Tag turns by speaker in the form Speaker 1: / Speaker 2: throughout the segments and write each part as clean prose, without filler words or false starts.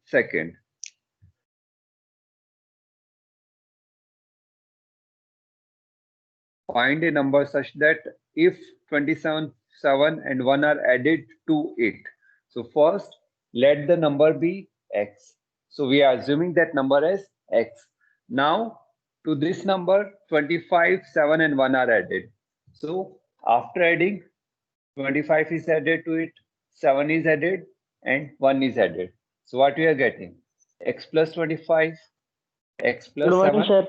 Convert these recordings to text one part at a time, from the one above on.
Speaker 1: second. Find a number such that if 27, 7 and 1 are added to it. So first, let the number be x. So we are assuming that number as x. Now, to this number, 25, 7 and 1 are added. So after adding, 25 is added to it, 7 is added, and 1 is added. So what we are getting? X plus 25, x plus
Speaker 2: Good morning,
Speaker 1: 7.
Speaker 2: sir.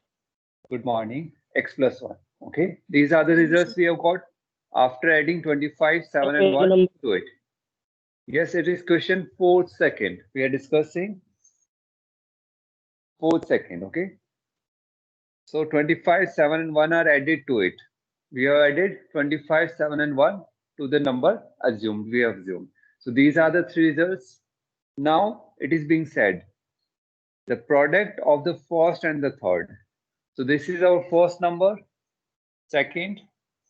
Speaker 1: Good morning. X plus 1. Okay. These are the results we have got after adding 25, 7 and 1 to it. Yes, it is question 4th second. We are discussing 4th second. Okay. So 25, 7 and 1 are added to it. We have added 25, 7 and 1 to the number assumed. We have assumed. So these are the three results. Now it is being said the product of the first and the third. So this is our first number, second,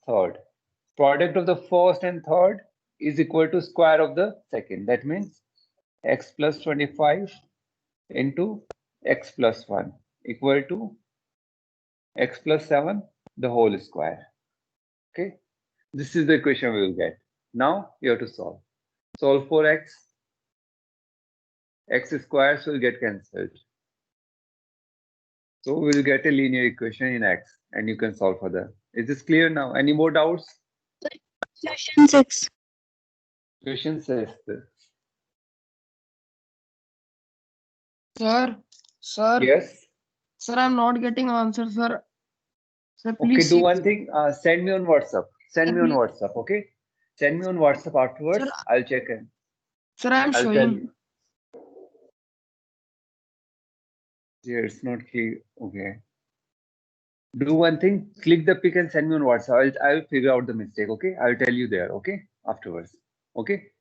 Speaker 1: third. Product of the first and third is equal to square of the second. That means x plus 25 into x plus 1 equal to x plus 7 the whole square. Okay. This is the equation we will get. Now you have to solve. Solve for x. X squares will get cancelled. So we will get a linear equation in x and you can solve for that. Is this clear now? Any more doubts?
Speaker 3: Question 6.
Speaker 1: Question 6.
Speaker 4: Sir,
Speaker 1: Yes.
Speaker 4: sir, I'm not getting answer, sir. Sir,
Speaker 1: Okay,
Speaker 4: please
Speaker 1: do
Speaker 4: see.
Speaker 1: one thing. Send me on WhatsApp. Send me on
Speaker 4: Please.
Speaker 1: WhatsApp. Okay. Send me on WhatsApp afterwards.
Speaker 4: Sir,
Speaker 1: I'll check in.
Speaker 4: Sir, I'm
Speaker 1: I'll tell
Speaker 4: showing.
Speaker 1: you. Yeah, it's not clear. Okay. Do one thing. Click the pic and send me on WhatsApp. I'll figure out the mistake. Okay. I'll tell you there. Okay. Afterwards. Okay.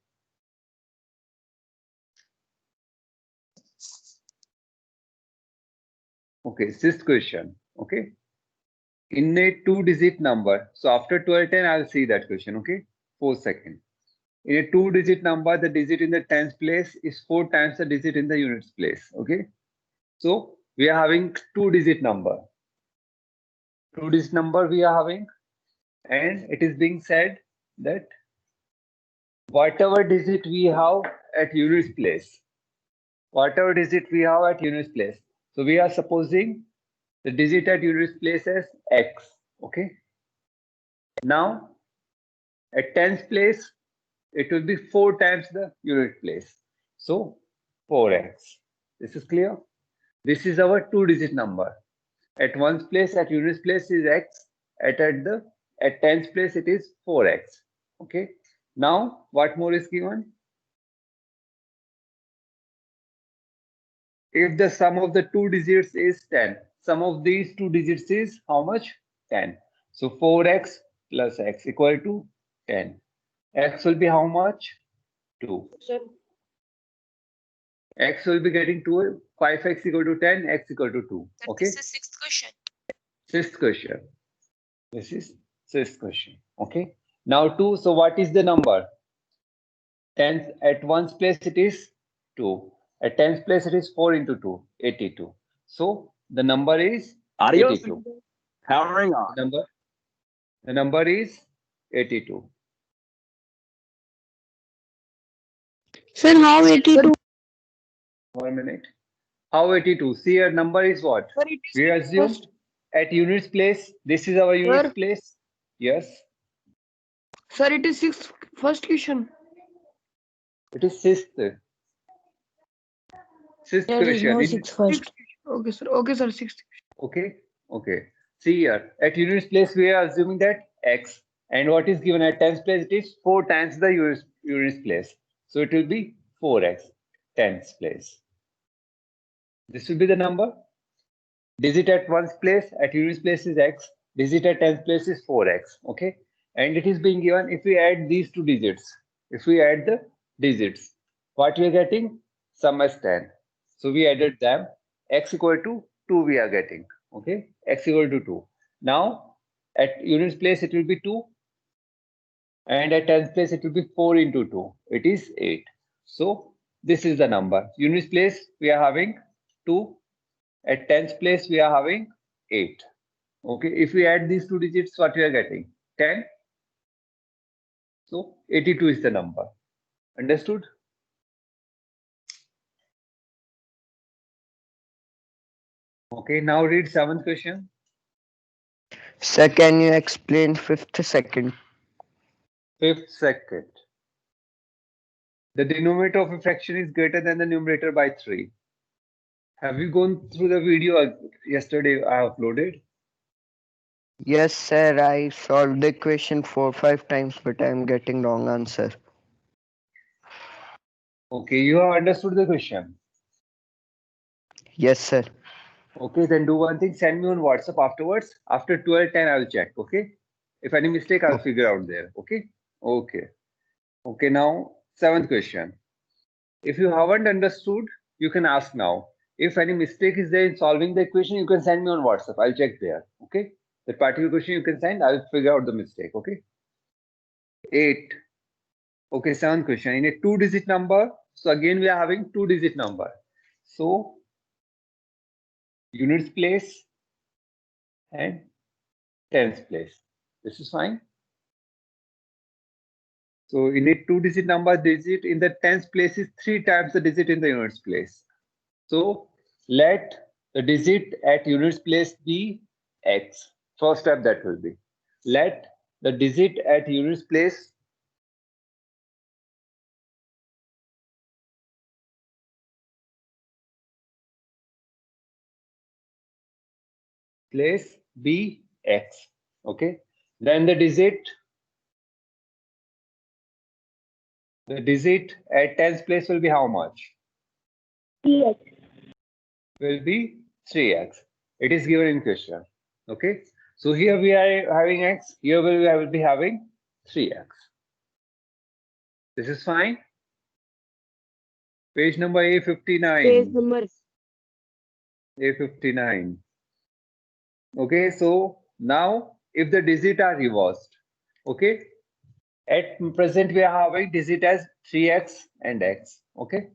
Speaker 1: Okay. Sixth question. Okay. In a two-digit number. So after 1210, I'll see that question. Okay. 4 seconds. In a two-digit number, the digit in the tens place is 4 times the digit in the units place. Okay. So we are having two-digit number. Two-digit number we are having, and it is being said that whatever digit we have at units place, whatever digit we have at units place. So we are supposing the digit at units place as x. Okay. Now at tens place, it will be 4 times the unit place. So 4x. This is clear. This is our two-digit number. At ones place, at units place is x. At tens place it is 4x. Okay. Now what more is given? If the sum of the two digits is 10, sum of these two digits is how much? 10. So 4x plus x equal to 10. X will be how much? 2.
Speaker 2: Sir.
Speaker 1: X will be getting 2. 5x equal to 10, x equal to 2. Okay.
Speaker 3: This is sixth question.
Speaker 1: Sixth question. This is sixth question. Okay. Now 2. So what is the number? 10 at ones place it is 2. At tens place it is 4 into 2, 82. So the number is
Speaker 5: Audio
Speaker 1: 82.
Speaker 5: powering on.
Speaker 1: The number is 82.
Speaker 3: Sir, how 82?
Speaker 1: 1 minute. How 82? See, your number is what?
Speaker 4: Sir, it is
Speaker 1: We assume
Speaker 4: first.
Speaker 1: at units place. This is our units
Speaker 4: Sir.
Speaker 1: place. Yes.
Speaker 4: Sir, it is first question.
Speaker 1: It is sixth. Sixth
Speaker 2: There is
Speaker 1: question.
Speaker 2: no
Speaker 1: In-
Speaker 2: 6 first.
Speaker 4: Okay, sir. Okay, sir. Sixth.
Speaker 1: Okay. Okay. See here. At units place, we are assuming that x. And what is given at tens place? It is 4 times the units place. So it will be 4x. Tens place. This will be the number. Digit at ones place, at units place is x. Digit at tens place is 4x. Okay. And it is being given if we add these two digits. If we add the digits, what we are getting? Sum as 10. So we added them. X equal to 2 we are getting. Okay. X equal to 2. Now at units place it will be 2. And at tens place it will be 4 into 2. It is 8. So this is the number. Units place we are having 2. At tens place we are having 8. Okay, if we add these two digits, what we are getting? 10. So 82 is the number. Understood? Okay, now read 7th question.
Speaker 2: Sir, can you explain 5th second?
Speaker 1: 5th second. The denominator of a fraction is greater than the numerator by 3. Have you gone through the video yesterday I uploaded?
Speaker 2: Yes, sir. I solved the equation 4-5 times, but I am getting wrong answer.
Speaker 1: Okay, you have understood the question.
Speaker 2: Yes, sir.
Speaker 1: Okay, then do one thing. Send me on WhatsApp afterwards. After 12:10, I will check. Okay. If any mistake, I'll figure out there. Okay. Okay. Okay. Now, 7th question. If you haven't understood, you can ask now. If any mistake is there in solving the equation, you can send me on WhatsApp. I'll check there. Okay. That particular question you can send. I'll figure out the mistake. Okay. 8. Okay. 7th question. In a 2-digit number. So again, we are having 2-digit number. So units place and tens place. This is fine. So in a 2-digit number, digit in the tens place is 3 times the digit in the units place. So let the digit at units place be x. First step that will be. Let the digit at units place be x. Okay. Then the digit at tens place will be how much?
Speaker 3: 3x.
Speaker 1: Will be 3x. It is given in question. Okay. So here we are having x. Here we will be having 3x. This is fine. Page number A59.
Speaker 3: Page number.
Speaker 1: A59. Okay, so now if the digits are reversed, okay, at present we are having digit as 3x and x. Okay,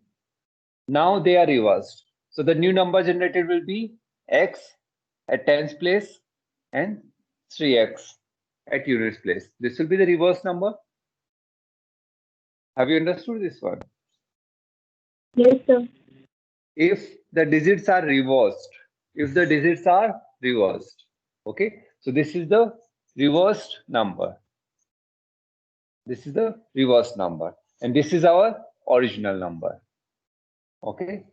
Speaker 1: now they are reversed. So the new number generated will be x at tens place and 3x at units place. This will be the reverse number. Have you understood this one?
Speaker 3: Yes, sir.
Speaker 1: If the digits are reversed, okay, so this is the reversed number. This is the reversed number, and this is our original number. Okay.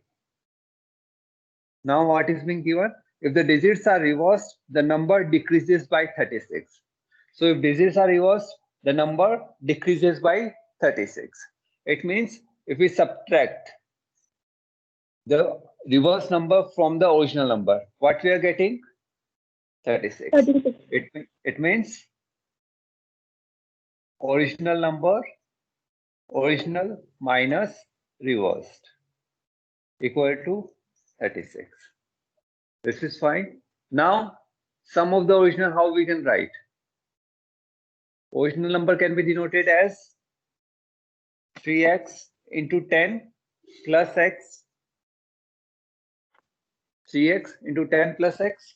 Speaker 1: Now what is being given? If the digits are reversed, the number decreases by 36. So if digits are reversed, the number decreases by 36. It means if we subtract the reverse number from the original number, what we are getting? 36.
Speaker 3: 36.
Speaker 1: It means original number, original minus reversed equal to 36. This is fine. Now, sum of the original, how we can write? Original number can be denoted as 3x into 10 plus x. 3x into 10 plus x.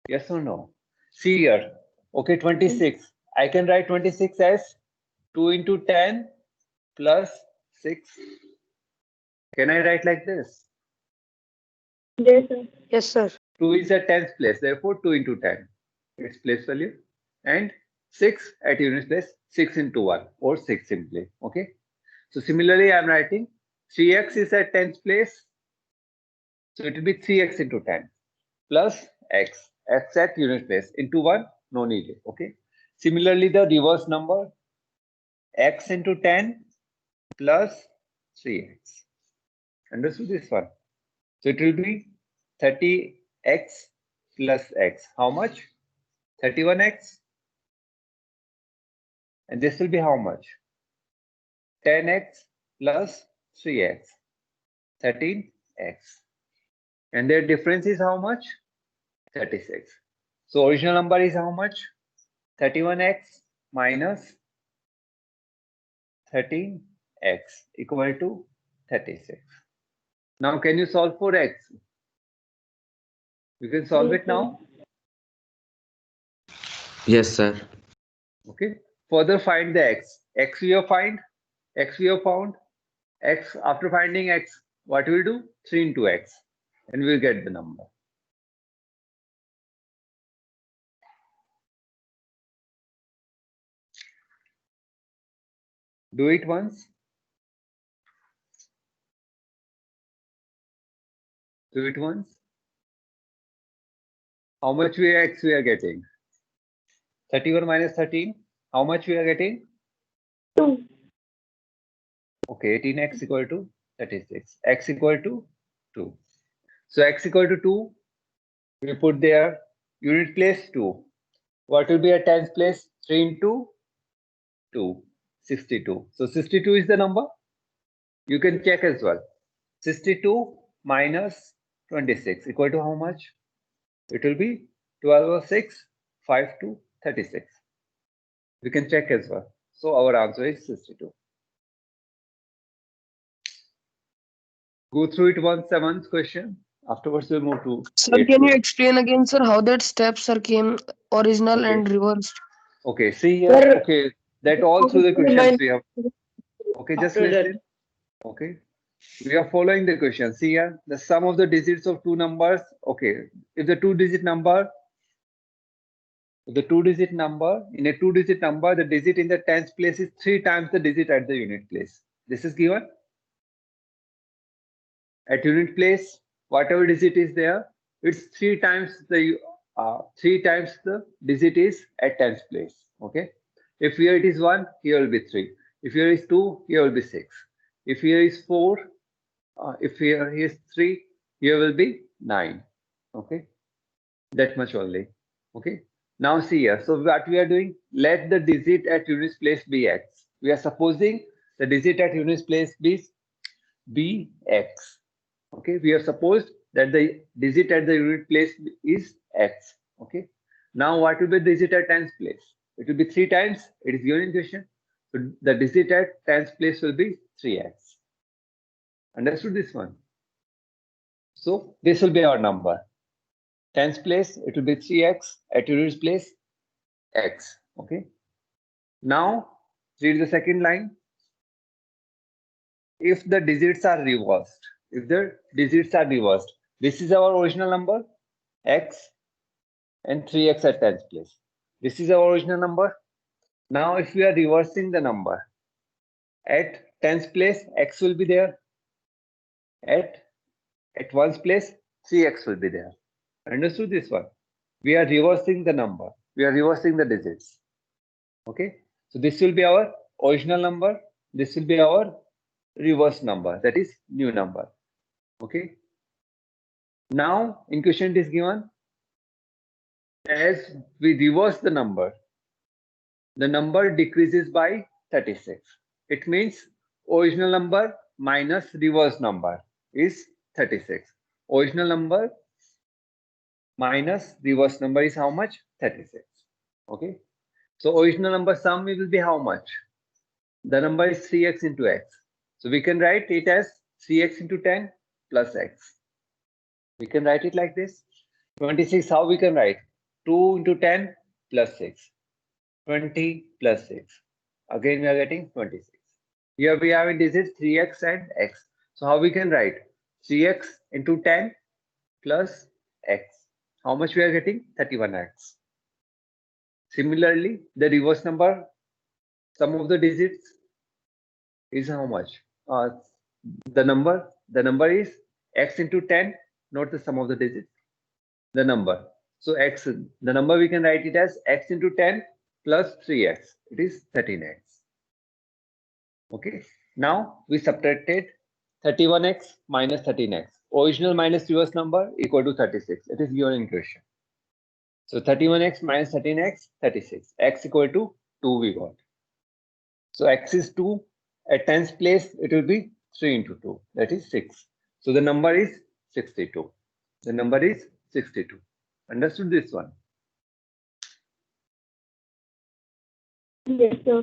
Speaker 1: Yes or no? See here. Okay, 26. I can write 26 as 2 into 10 plus 6. Can I write like this?
Speaker 3: Yes, sir. Yes, sir.
Speaker 1: 2 is at 10th place, therefore 2 into 10. Its place value. And 6 at units place, 6 into 1 or 6 simply. Okay. So similarly, I am writing 3x is at 10th place. So it will be 3x into 10 plus x. X at unit place into 1, no need. Okay. Similarly, the reverse number x into 10 plus 3x. Understood this one? So it will be 30x plus x. How much? 31x. And this will be how much? 10x plus 3x. 13x. And their difference is how much? 36. So original number is how much? 31x minus 13x equal to 36. Now, can you solve for x? You can solve
Speaker 3: Yes,
Speaker 1: it now.
Speaker 5: Yes, sir.
Speaker 1: Okay. Further find the x. X we have found. X, after finding x, what we'll do? 3 into x, and we'll get the number. Do it once. Do it once. How much x we are getting? 31 minus 13. How much we are getting?
Speaker 3: 2.
Speaker 1: Okay, 18x equal to 36. X equal to 2. So x equal to 2. We put there unit place 2. What will be a tens place? 3 into 2. 62. So 62 is the number. You can check as well. 62 minus 26 equal to how much? It will be 12 over 6, 5 to 36. We can check as well. So our answer is 62. Go through it once, 7th question. Afterwards, we'll move to.
Speaker 4: Sir, can you explain again, sir, how that steps, sir, came original
Speaker 1: Okay.
Speaker 4: and reversed?
Speaker 1: Okay, see here.
Speaker 3: Sir,
Speaker 1: Okay, that all through the questions we have. Okay, just
Speaker 3: After that.
Speaker 1: listen. Okay, we are following the question. See here, the sum of the digits of two numbers. Okay, if the two-digit number, in a two-digit number, the digit in the tens place is 3 times the digit at the unit place. This is given. At unit place, whatever digit is there, it's 3 times the digit is at tens place. Okay. If here it is 1, here will be 3. If here is 2, here will be 6. If here is 4, if here is 3, here will be 9. Okay. That much only. Okay. Now see here. So what we are doing, let the digit at unit place be x. We are supposing the digit at unit place be x. Okay, we have supposed that the digit at the unit place is x. Okay, now what will be the digit at tens place? It will be 3 times. It is given in question. So the digit at tens place will be 3x. Understood this one? So this will be our number. Tens place, it will be 3x. At units place, x. Okay. Now read the second line. If the digits are reversed, this is our original number, x, and 3x at tens place. This is our original number. Now, if we are reversing the number, at tens place, x will be there. At ones place, 3x will be there. Understood this one? We are reversing the number. We are reversing the digits. Okay. So this will be our original number. This will be our reverse number. That is new number. Okay. Now, in question it is given, as we reverse the number decreases by 36. It means original number minus reverse number is 36. Original number minus reverse number is how much? 36. Okay. So original number sum will be how much? The number is 3x into x. So we can write it as 3x into 10 plus x. We can write it like this. 26, how we can write? 2 into 10 plus 6. 20 plus 6. Again, we are getting 26. Here we have in digits 3x and x. So how we can write? 3x into 10 plus x. How much we are getting? 31x. Similarly, the reverse number, sum of the digits is how much? The number is x into 10, not the sum of the digits. The number. So x, the number we can write it as x into 10 plus 3x. It is 13x. Okay. Now we subtracted 31x minus 13x. Original minus reverse number equal to 36. It is given in question. So 31x minus 13x, 36. X equal to 2 we got. So x is 2. At tens place, it will be 3 into 2. That is 6. So the number is 62. The number is 62. Understood this one?
Speaker 3: Yes, sir.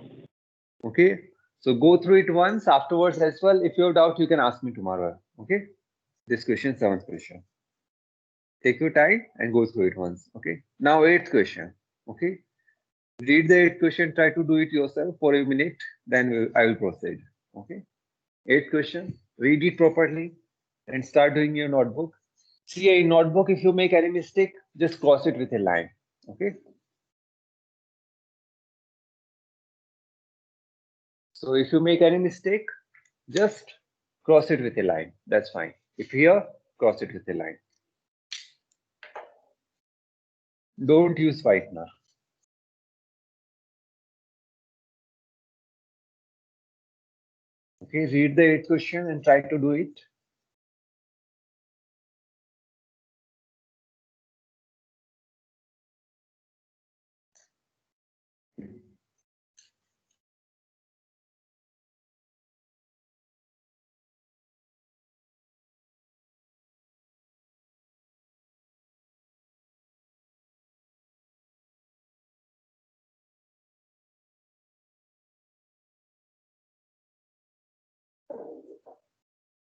Speaker 1: Okay. So go through it once afterwards as well. If you have doubt, you can ask me tomorrow. Okay. This question, 7th question. Take your time and go through it once. Okay. Now 8th question. Okay. Read the 8th question. Try to do it yourself for a minute. Then I will proceed. Okay. 8th question. Read it properly and start doing your notebook. See a notebook. If you make any mistake, just cross it with a line. Okay. So if you make any mistake, just cross it with a line. That's fine. If here, cross it with a line. Don't use whitener. Okay, read the 8th question and try to do it.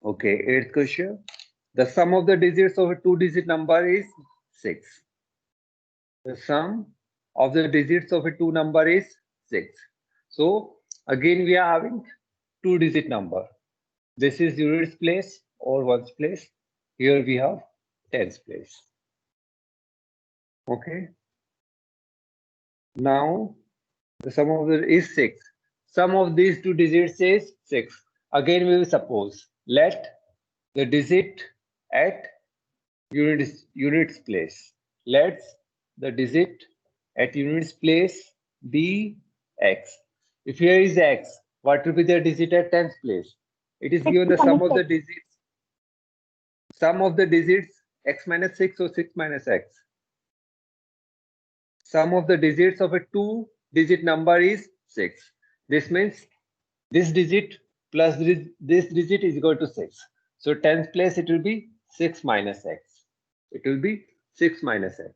Speaker 1: Okay, 8th question. The sum of the digits of a 2-digit number is 6. The sum of the digits of a 2 number is 6. So again we are having 2-digit number. This is units place or ones place. Here we have tens place. Okay. Now the sum of the is 6. Sum of these 2 digits is 6. Again we will suppose let the digit at units place. Let the digit at units place be x. If here is x, what will be the digit at tens place? It is given the sum of the digits. Sum of the digits x minus 6 or 6 minus x. Sum of the digits of a 2-digit number is 6. This means this digit plus this digit is equal to 6. So tens place it will be 6 minus x. It will be 6 minus x.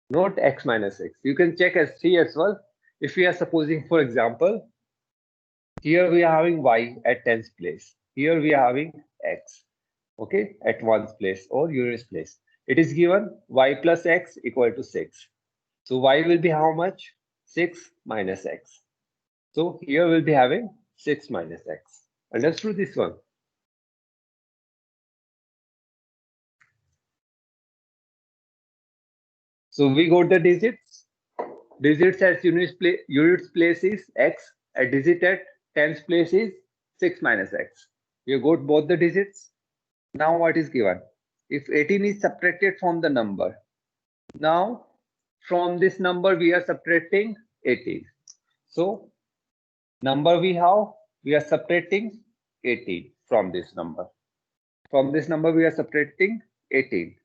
Speaker 1: Not x minus x. You can check S3 as well. If we are supposing, for example, here we are having y at tens place. Here we are having x, okay, at ones place or units place. It is given y plus x equal to 6. So y will be how much? 6 minus x. So here we'll be having 6 minus x. Understood this one? So we got the digits. Digits as units place is x. A digit at tens place is 6 minus x. We got both the digits. Now what is given? If 18 is subtracted from the number, now from this number we are subtracting 18. So number we are subtracting 18 from this number. From this number we are subtracting 18.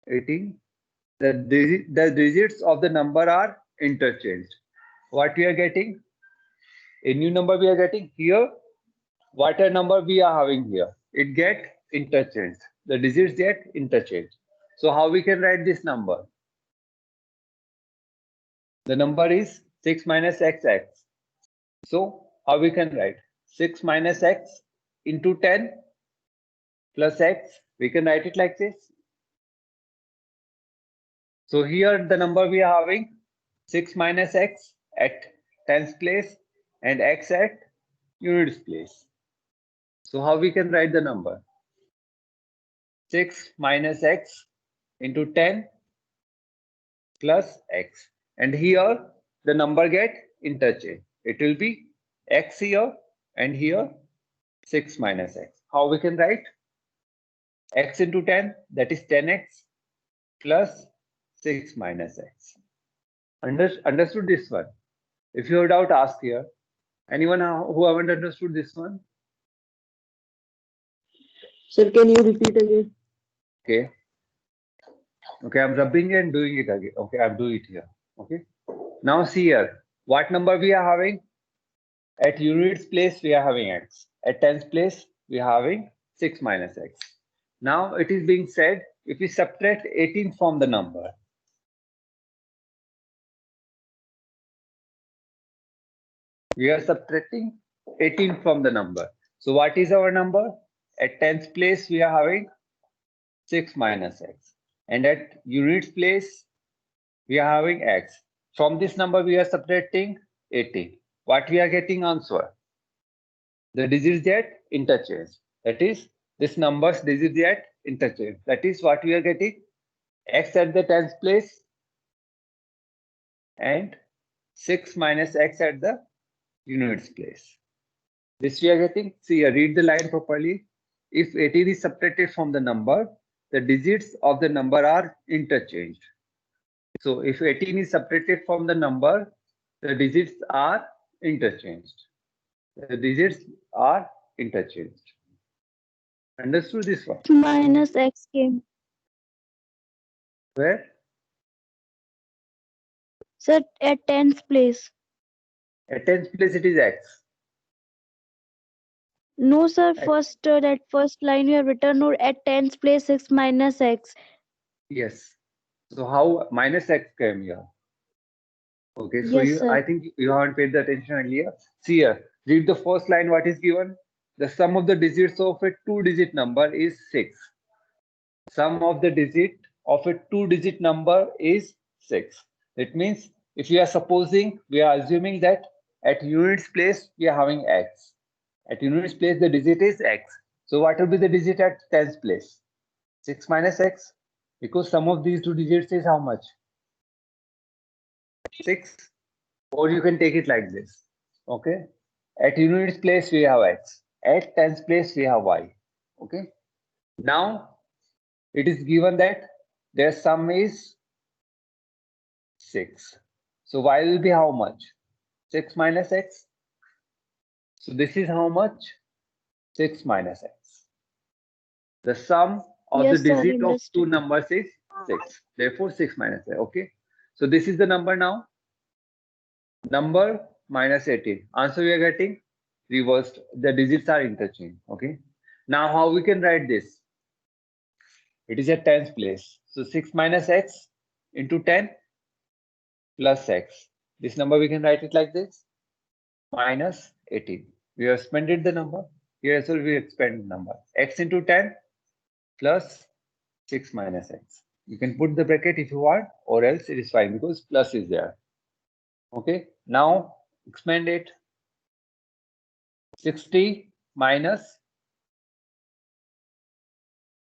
Speaker 1: 18. The digits of the number are interchanged. What we are getting? A new number we are getting here. What a number we are having here? It get interchanged. The digits get interchanged. So how we can write this number? The number is 6 minus xx. So how we can write? 6 minus x into 10 plus x. We can write it like this. So here the number we are having 6 minus x at tens place and x at units place. So how we can write the number? 6 minus x into 10 plus x. And here the number get interchanged. It will be x here and here 6 minus x. How we can write? X into 10, that is 10x plus 6 minus x. Understood this one? If you have doubt, ask here. Anyone who haven't understood this one?
Speaker 3: Sir, can you repeat again?
Speaker 1: Okay. Okay, I'm rubbing and doing it again. Okay, I'm doing it here. Okay. Now see here. What number we are having? At units place, we are having x. At tens place, we are having 6 minus x. Now it is being said, if we subtract 18 from the number, We are subtracting 18 from the number. So what is our number? At tens place, we are having 6 minus x. And at units place, we are having x. From this number, we are subtracting 18. What we are getting answer? The digits get interchanged. That is, this number's digits get interchanged. That is what we are getting. X at the tens place and 6 minus x at the units place. This we are getting. See, read the line properly. If 18 is subtracted from the number, the digits of the number are interchanged. So if 18 is subtracted from the number, the digits are interchanged. The digits are interchanged. Understood this one?
Speaker 5: Minus x came.
Speaker 1: Where?
Speaker 5: Sir, at tens place.
Speaker 1: At tens place it is x.
Speaker 5: No, sir.
Speaker 1: X.
Speaker 5: First, that first line you have written, or at tens place 6 minus x.
Speaker 1: Yes. So how minus x came here? Okay, so
Speaker 5: Yes, sir.
Speaker 1: I think you haven't paid the attention earlier. See here, read the first line. What is given? The sum of the digits of a two-digit number is 6. Sum of the digit of a two-digit number is 6. It means if we are supposing, we are assuming that at units place we are having x. At units place the digit is x. So what will be the digit at tens place? 6 minus x. Because sum of these two digits is how much? 6. Or you can take it like this. Okay. At units place we have x. At tens place we have y. Okay. Now it is given that their sum is 6. So y will be how much? 6 minus x. So this is how much? 6 minus x. The sum of
Speaker 5: Yes,
Speaker 1: the
Speaker 5: sir,
Speaker 1: digit of two
Speaker 5: understood.
Speaker 1: numbers is 6. Therefore 6 minus x. Okay. So this is the number now. Number minus 18. Answer we are getting reversed. The digits are interchanged. Okay. Now how we can write this? It is at tens place. So 6 minus x into 10 plus x. This number we can write it like this. Minus 18. We have expanded the number. Here as well we expand the number. X into 10 plus 6 minus x. You can put the bracket if you want, or else it is fine because plus is there. Okay. Now expand it. 60 minus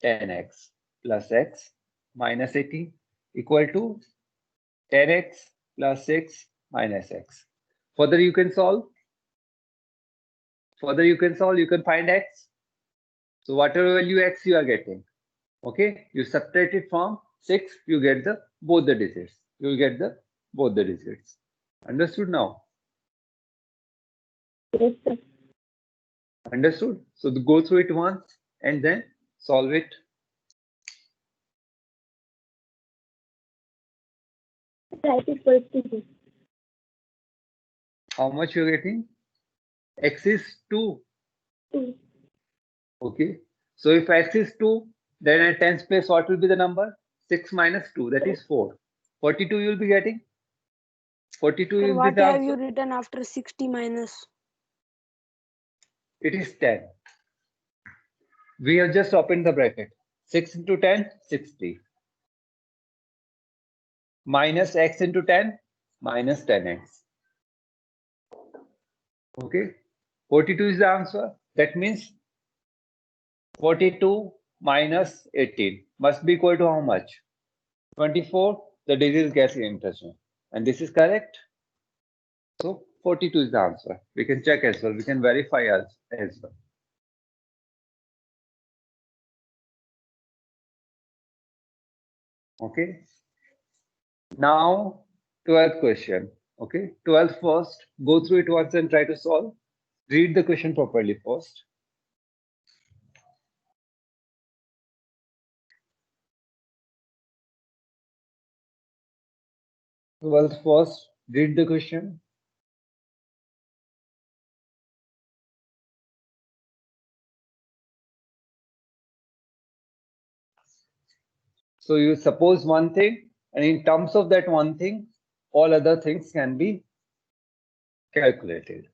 Speaker 1: 10x plus x minus 18 equal to 10x plus 6 minus x. Further you can solve. You can find x. So whatever value x you are getting, okay, you subtract it from 6, you get the both the digits. You will get the both the digits. Understood now?
Speaker 3: Yes, sir.
Speaker 1: Understood? So go through it once and then solve it.
Speaker 3: Write it first, teacher.
Speaker 1: How much you're getting? X is 2.
Speaker 3: 2.
Speaker 1: Okay. So if x is 2, then at tens place what will be the number? 6 minus 2, that is 4. 42 you will be getting. 42
Speaker 6: Sir,
Speaker 1: will be
Speaker 6: what
Speaker 1: the
Speaker 6: have you
Speaker 1: answer.
Speaker 6: written after 60 minus?
Speaker 1: It is 10. We have just opened the bracket. 6 into 10, 60. Minus x into 10, minus 10x. Okay. 42 is the answer. That means 42 minus 18 must be equal to how much? 24. The digits get interchanged. And this is correct. So 42 is the answer. We can check as well. We can verify as well. Okay. Now 12th question. Okay. 12th first. Go through it once and try to solve. Read the question properly first. 12th first. Read the question. So you suppose one thing, and in terms of that one thing, all other things can be calculated.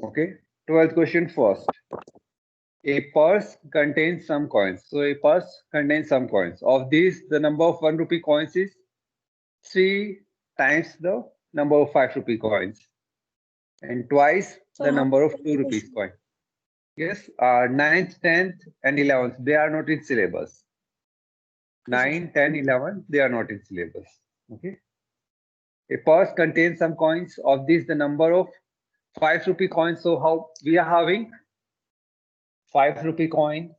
Speaker 1: Okay, 12th question first. A purse contains some coins. So a purse contains some coins. Of these, the number of 1 rupee coins is 3 times the number of 5 rupee coins and twice
Speaker 6: So
Speaker 1: the
Speaker 6: how
Speaker 1: number of
Speaker 6: many
Speaker 1: 2 rupees
Speaker 6: questions?
Speaker 1: coin. Yes, 9th, 10th and 11th, they are not in syllabus. 9, 10, 11, they are not in syllabus. Okay. A purse contains some coins. Of these, the number of 5 rupee coins. So how we are having 5 rupee coin,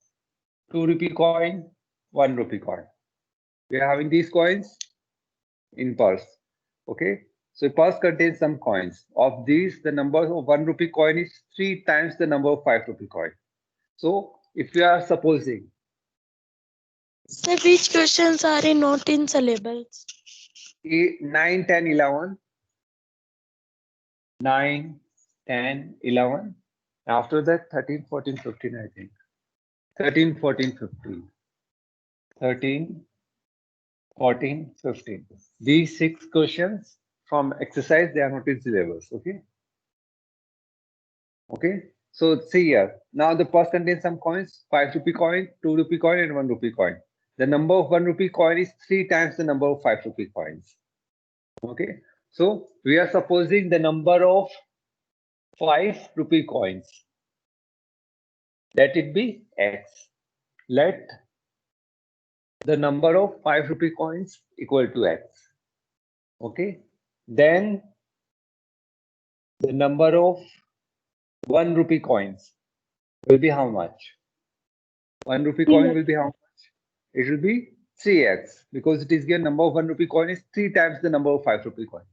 Speaker 1: 2 rupee coin, 1 rupee coin. We are having these coins in purse. Okay. So purse contains some coins. Of these, the number of 1 rupee coin is 3 times the number of 5 rupee coin. So if we are supposing
Speaker 6: So which questions are not in syllabus?
Speaker 1: 9, 10, 11, 9, 10, 11. After that, 13, 14, 15, I think. 13, 14, 15. 13, 14, 15. These 6 questions from exercise, they are not in syllabus. Okay. Okay. So see here. Now the purse contains some coins: 5 rupee coin, 2 rupee coin, and 1 rupee coin. The number of 1 rupee coin is 3 times the number of 5 rupee coins. Okay. So we are supposing the number of 5 rupee coins. Let it be X. Let the number of 5 rupee coins equal to X. Okay. Then the number of 1 rupee coins will be how much? 1 rupee coin will be how much? It will be 3x because it is given number of 1 rupee coin is 3 times the number of 5 rupee coin.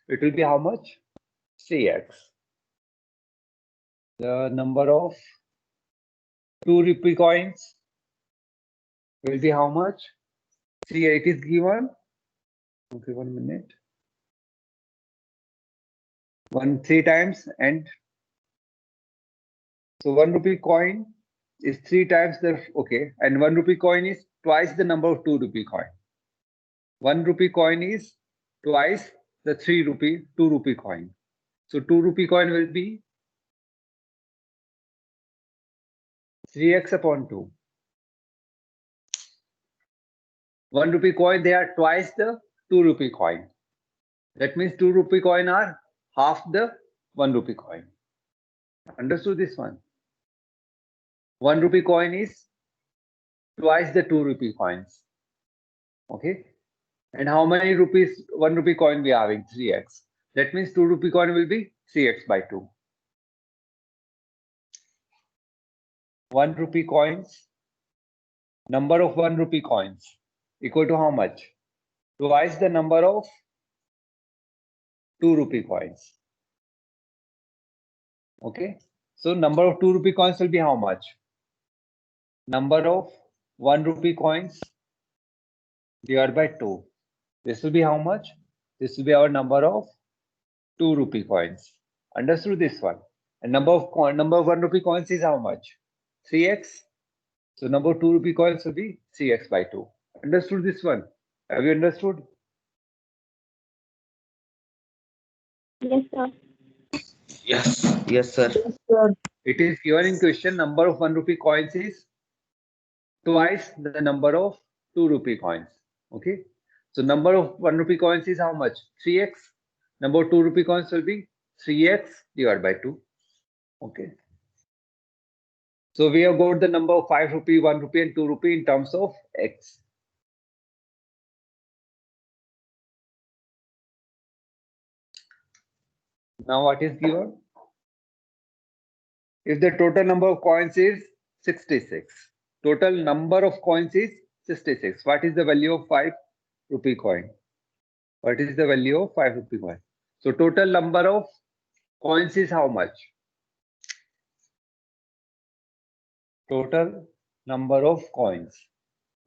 Speaker 1: It will be how much? 3x. The number of 2 rupee coins will be how much? See, it is given. Okay, 1 minute. 3 times, and so 1 rupee coin is 3 times the okay, and 1 rupee coin is twice the number of 2 rupee coin. 1 rupee coin is twice the 2 rupee coin. So 2 rupee coin will be 3x upon 2. 1 rupee coin, they are twice the 2 rupee coin. That means 2 rupee coin are half the 1 rupee coin. Understood this one? 1 rupee coin is twice the 2 rupee coins. Okay. And how many rupees 1 rupee coin we are having? 3x. That means 2 rupee coin will be 3x by 2. 1 rupee coins, number of 1 rupee coins equal to how much? Twice the number of 2 rupee coins. Okay. So number of 2 rupee coins will be how much? Number of 1 rupee coins divided by 2. This will be how much? This will be our number of 2 rupee coins. Understood this one? And number of 1 rupee coins is how much? 3x. So number of 2 rupee coins will be 3x by 2. Understood this one? Have you understood?
Speaker 3: Yes, sir.
Speaker 7: Yes, sir.
Speaker 1: It is given in question number of 1 rupee coins is twice the number of 2 rupee coins. Okay. So number of 1 rupee coins is how much? 3x. Number of 2 rupee coins will be 3x divided by 2. Okay. So we have got the number of 5 rupee, 1 rupee and 2 rupee in terms of x. Now what is given? If the total number of coins is 66, total number of coins is 66. What is the value of 5 rupee coin? What is the value of 5 rupee coin? So total number of coins is how much? Total number of coins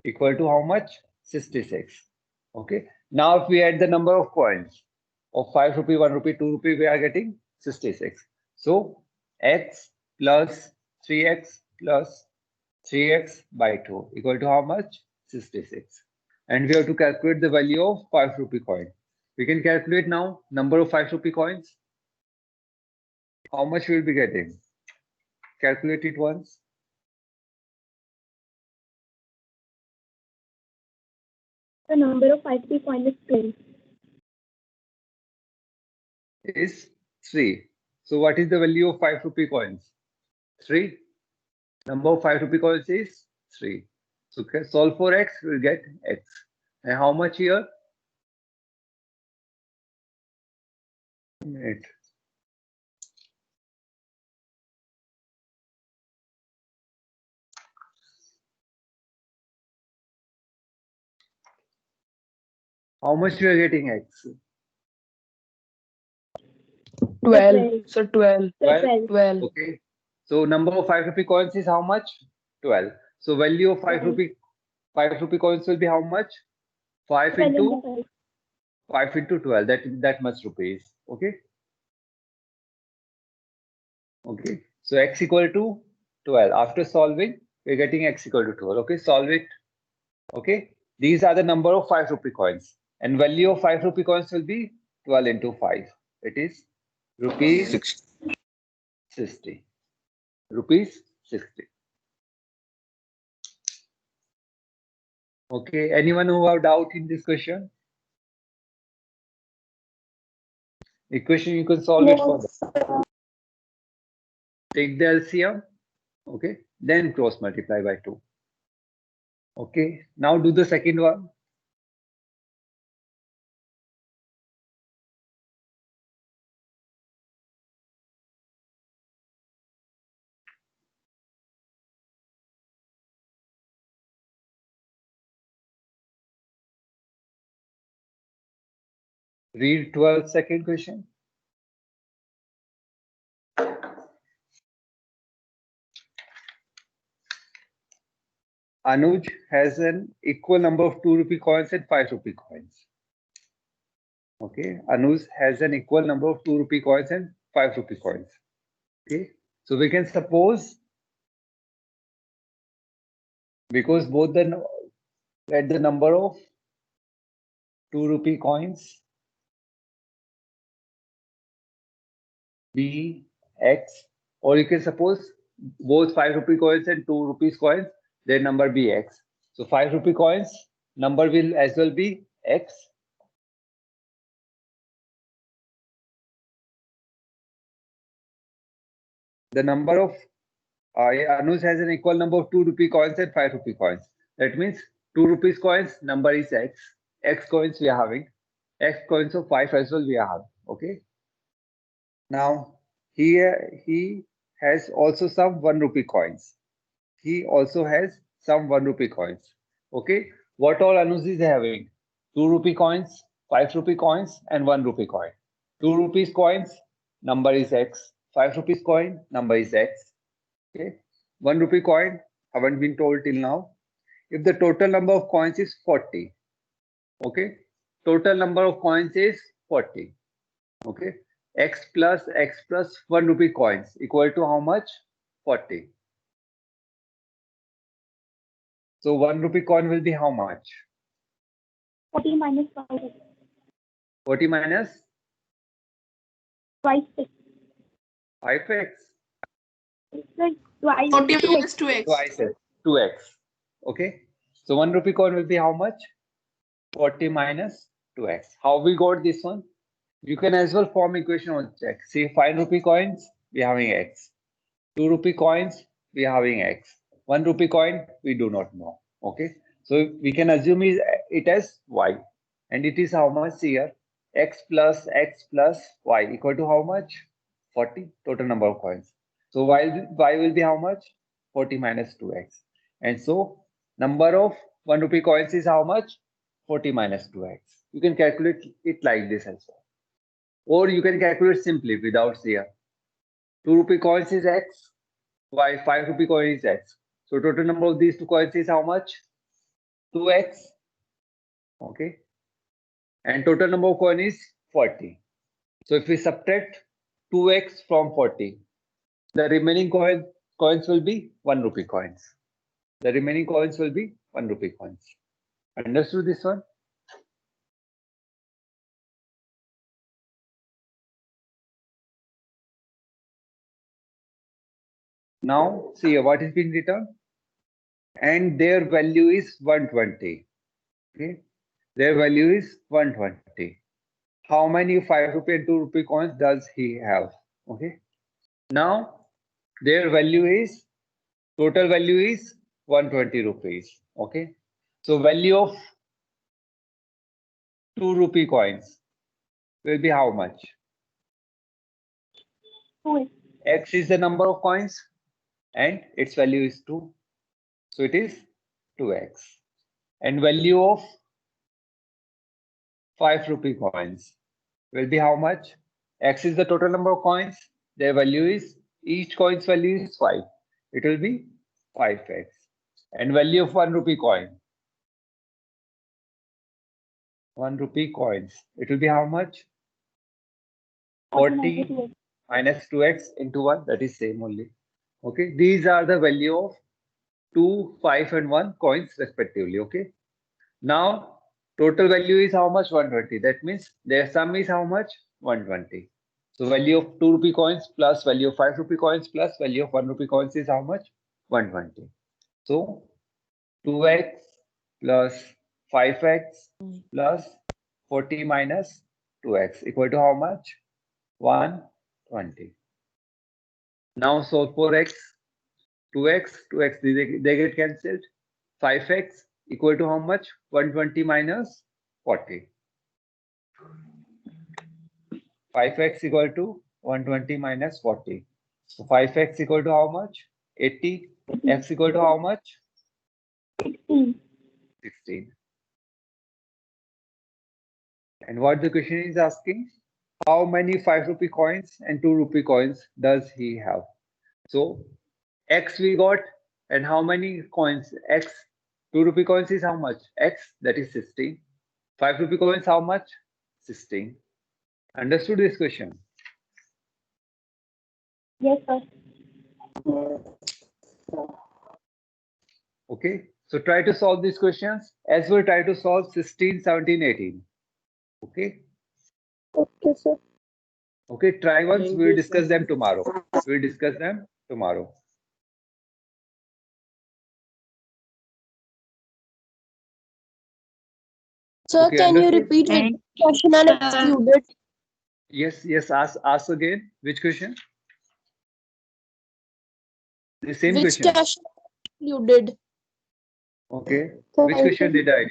Speaker 1: equal to how much? 66. Okay. Now if we add the number of coins of 5 rupee, 1 rupee, 2 rupee, we are getting 66. So x plus 3x plus 3x by 2 equal to how much? 66. And we have to calculate the value of 5 rupee coin. We can calculate now number of 5 rupee coins. How much we will be getting? Calculate it once.
Speaker 3: The number of 5 rupee coin is 12.
Speaker 1: Is 3. So what is the value of 5 rupee coins? 3. Number of 5 rupee coins is 3. So solve for x, we'll get x. And how much here? Minute. How much we are getting x?
Speaker 4: 12. So 12.
Speaker 3: 12.
Speaker 4: 12.
Speaker 1: Okay. So number of 5 rupee coins is how much? 12. So value of 5 rupee coins will be how much? 5 into 5 into 12. That much rupees. Okay. Okay. So x equal to 12. After solving, we're getting x equal to 12. Okay. Solve it. Okay. These are the number of 5 rupee coins. And value of 5 rupee coins will be 12 into 5. It is rupees 60. Rupees 60. Okay. Anyone who have doubt in this question? Equation you can solve it for them. Take the LCM. Okay. Then cross multiply by 2. Okay. Now do the second one. Read 12 second question. Anuj has an equal number of 2 rupee coins and 5 rupee coins. Okay. Anuj has an equal number of 2 rupee coins and 5 rupee coins. Okay. So we can suppose, because both let the number of 2 rupee coins be x, or you can suppose both 5 rupee coins and 2 rupees coins, their number be x. So 5 rupee coins number will as well be x. The number of Anuj has an equal number of 2 rupee coins and 5 rupee coins. That means 2 rupees coins number is x. X coins we are having. X coins of 5 as well we are having. Okay. Now here he has also some 1 rupee coins. He also has some 1 rupee coins. Okay. What all Anuj is having? 2 rupee coins, 5 rupee coins, and 1 rupee coin. 2 rupees coins number is x. 5 rupees coin number is x. Okay. 1 rupee coin haven't been told till now. If the total number of coins is 40. Okay. Total number of coins is 40. Okay. X plus 1 rupee coins equal to how much? 40. So 1 rupee coin will be how much?
Speaker 3: 40 minus 5.
Speaker 1: 40 minus
Speaker 3: Twice x.
Speaker 1: 5x.
Speaker 3: It's like twice.
Speaker 6: 40 minus 2x.
Speaker 1: Twice x. 2x. Okay. So 1 rupee coin will be how much? 40 minus 2x. How we got this one? You can as well form equation on check. See, 5 rupee coins, we are having x. 2 rupee coins, we are having x. 1 rupee coin, we do not know. Okay. So we can assume it as y. And it is how much here? X plus y equal to how much? 40. Total number of coins. So y will be how much? 40 minus 2x. And so number of 1 rupee coins is how much? 40 minus 2x. You can calculate it like this as well. Or you can calculate simply without here. 2 rupee coins is x, y 5 rupee coin is x. So total number of these two coins is how much? 2x. Okay. and total number of coin is 40. So if we subtract 2x from 40, the remaining coins will be 1 rupee coins. The remaining coins will be 1 rupee coins. Understood this one? Now see what is being written, and their value is 120. Okay, their value is 120. How many 5 rupee and 2 rupee coins does he have? Okay, now their value is, total value is 120 rupees. Okay, so value of 2 rupee coins will be how much?
Speaker 3: 2x.
Speaker 1: X is the number of coins and its value is 2. So it is 2x. And value of 5 rupee coins will be how much? X is the total number of coins. Their value is, each coin's value is 5. It will be 5x. And value of 1 rupee coin. 1 rupee coins. It will be how much? 40 minus 2x into 1. That is same only. Okay. These are the value of 2, 5 and 1 coins respectively. Okay. Now total value is how much? 120. That means their sum is how much? 120. So value of 2 rupee coins plus value of 5 rupee coins plus value of 1 rupee coins is how much? 120. So 2x plus 5x plus 40 minus 2x equal to how much? 120. Now solve for x. 2x they get cancelled. 5x equal to how much? 120 minus 40. 5x equal to 120 minus 40. So 5x equal to how much? 80. X equal to how much?
Speaker 3: 16.
Speaker 1: 16. And what the question is asking? How many 5 rupee coins and 2 rupee coins does he have? So X we got, and how many coins? X, 2 rupee coins is how much? X, that is 16. 5 rupee coins how much? 16. Understood this question?
Speaker 3: Yes, sir.
Speaker 1: Okay, so try to solve these questions as well. Try to solve 16, 17, 18. Okay.
Speaker 3: Okay, sir.
Speaker 1: Okay, try once. We'll discuss them tomorrow. We'll discuss them tomorrow.
Speaker 6: Sir,
Speaker 1: Okay,
Speaker 6: can you
Speaker 1: understood?
Speaker 6: repeat which question are excluded?
Speaker 1: Yes. Ask again. Which question? The same
Speaker 6: Which
Speaker 1: question.
Speaker 6: question excluded?
Speaker 1: Okay. Which question did I do?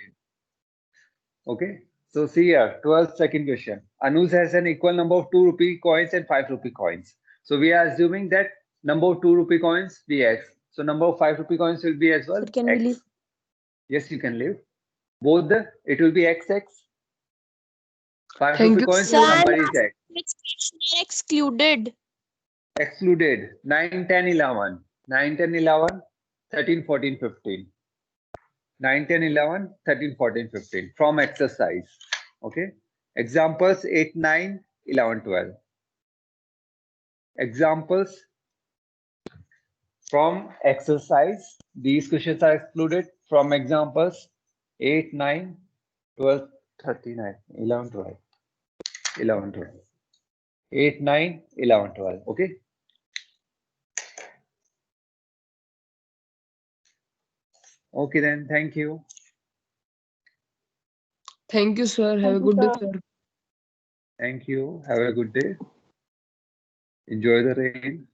Speaker 1: Okay. So see here, 12th second question. Anuj has an equal number of 2 rupee coins and 5 rupee coins. So we are assuming that number of 2 rupee coins be x. So number of 5 rupee coins will be as well.
Speaker 6: Sir, can we
Speaker 1: X.
Speaker 6: leave?
Speaker 1: Yes, you can leave. Both it will be XX. 5
Speaker 4: Thank
Speaker 1: rupee
Speaker 4: you.
Speaker 1: coins
Speaker 6: Sir,
Speaker 1: number is x.
Speaker 6: which question are excluded?
Speaker 1: Excluded 9, 10, 11. 9, 10, 11, 13, 14, 15. 9, 10, 11, 13, 14, 15 from exercise. Okay. Examples 8, 9, 11, 12. Examples from exercise. These questions are excluded from examples 8, 9, 12, 39, 11, 12. 11, 12. 8, 9, 11, 12. Okay. Okay then. Thank you.
Speaker 4: Thank you, sir. Have a good day, sir.
Speaker 1: Thank you. Have a good day. Enjoy the rain.